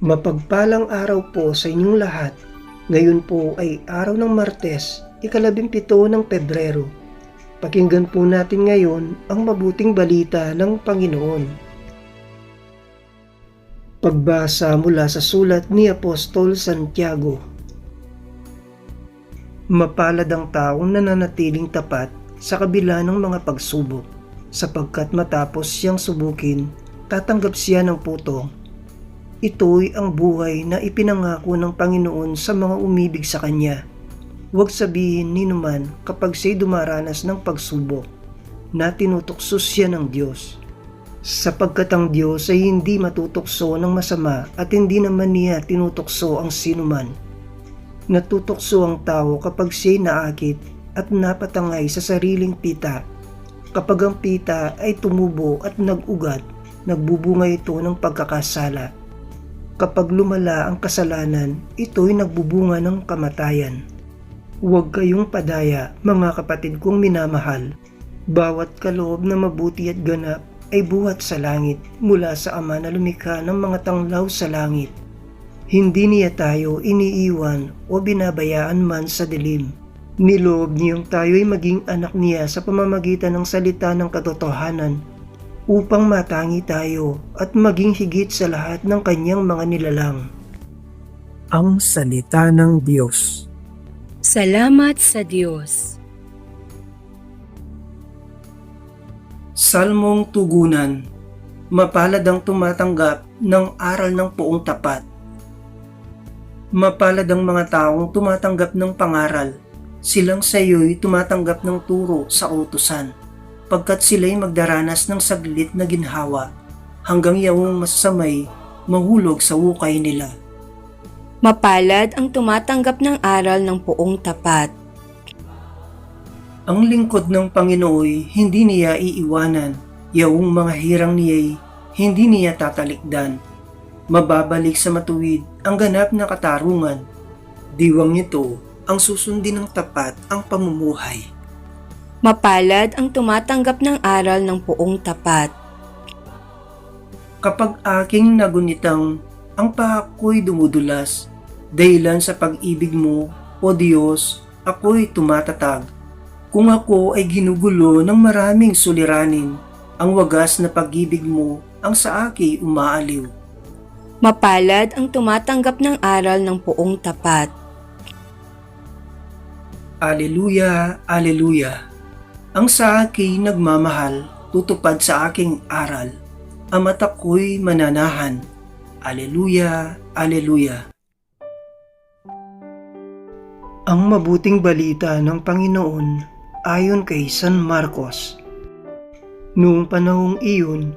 Mapagpalang araw po sa inyong lahat. Ngayon po ay araw ng Martes, ika-17 ng Pebrero. Pakinggan po natin ngayon ang mabuting balita ng Panginoon. Pagbasa mula sa sulat ni Apostol Santiago. Mapalad ang taong nananatiling tapat sa kabila ng mga pagsubok, sapagkat matapos siyang subukin, tatanggap siya ng putong. Ito'y ang buhay na ipinangako ng Panginoon sa mga umibig sa Kanya. Huwag sabihin ni naman kapag siya'y dumaranas ng pagsubok na tinutukso siya ng Diyos. Sapagkat ang Diyos ay hindi matutukso ng masama at hindi naman niya tinutukso ang sinuman. Natutokso ang tao kapag siya'y naakit at napatangay sa sariling pita. Kapag ang pita ay tumubo at nag-ugat, nagbubunga ito ng pagkakasala. Kapag lumala ang kasalanan, ito'y nagbubunga ng kamatayan. Huwag kayong padaya, mga kapatid kong minamahal. Bawat kaloob na mabuti at ganap ay buhat sa langit mula sa Ama na lumikha ng mga tanglaw sa langit. Hindi niya tayo iniiwan o binabayaan man sa dilim. Niloob niyang tayo'y maging anak niya sa pamamagitan ng salita ng katotohanan, upang matangi tayo at maging higit sa lahat ng kanyang mga nilalang. Ang salita ng Diyos. Salamat sa Diyos. Salmong tugunan. Mapalad ang tumatanggap ng aral ng poong tapat. Mapalad ang mga taong tumatanggap ng pangaral. Silang sa iyo'y tumatanggap ng turo sa utusan, pagkat sila'y magdaranas ng saglit na ginhawa, hanggang yawong masasamay mahulog sa hukay nila. Mapalad ang tumatanggap ng aral ng poong tapat. Ang lingkod ng Panginooy hindi niya iiwanan, yawong mga hirang niya'y hindi niya tatalikdan. Mababalik sa matuwid ang ganap na katarungan. Diwang nito ang susundin ng tapat ang pamumuhay. Mapalad ang tumatanggap ng aral ng poong tapat. Kapag aking nagunitang ang paa ko'y dumudulas, dahilan sa pag-ibig mo, O Diyos, ako'y tumatatag. Kung ako ay ginugulo ng maraming suliranin, ang wagas na pag-ibig mo ang sa akin umaaliw. Mapalad ang tumatanggap ng aral ng poong tapat. Aleluya, aleluya. Ang sa akin nagmamahal, tutupad sa aking aral. Ang mata ko'y mananahan. Aleluya, aleluya. Ang mabuting balita ng Panginoon ayon kay San Marcos. Noong panahong iyon,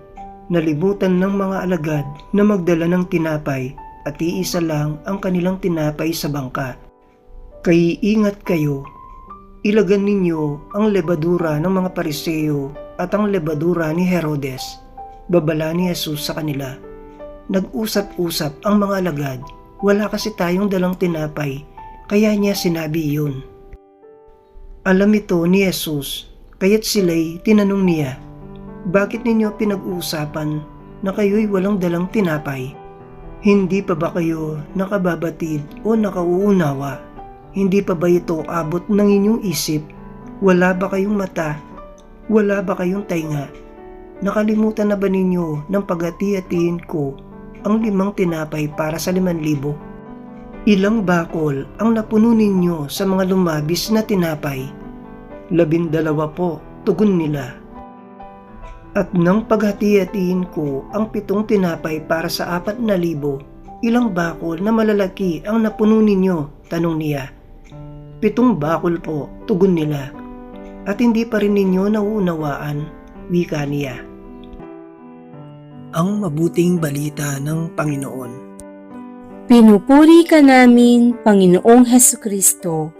nalibutan ng mga alagad na magdala ng tinapay at iisa lang ang kanilang tinapay sa bangka. Kaya ingat kayo. Ilagan ninyo ang lebadura ng mga Pariseo at ang lebadura ni Herodes. Babala ni Jesus sa kanila. Nag-usap-usap ang mga alagad. Wala kasi tayong dalang tinapay, kaya niya sinabi iyon. Alam ito ni Jesus, kaya't sila'y tinanong niya, bakit ninyo pinag-uusapan na kayo'y walang dalang tinapay? Hindi pa ba kayo nakababatid o nakauunawa? Hindi pa ba ito abot ng inyong isip? Wala ba kayong mata? Wala ba kayong tainga? Nakalimutan na ba ninyo ng paghati-hatiin ko ang 5 tinapay para sa 5,000? Ilang bakol ang napuno ninyo sa mga lumabis na tinapay? 12 po, tugon nila. At nang paghati-hatiin ko ang 7 tinapay para sa 4,000, ilang bakol na malalaki ang napuno ninyo? Tanong niya. 7 bakol po, tugon nila. At hindi pa rin ninyo nauunawaan, wika niya. Ang mabuting balita ng Panginoon. Pinupuri ka namin, Panginoong Hesukristo.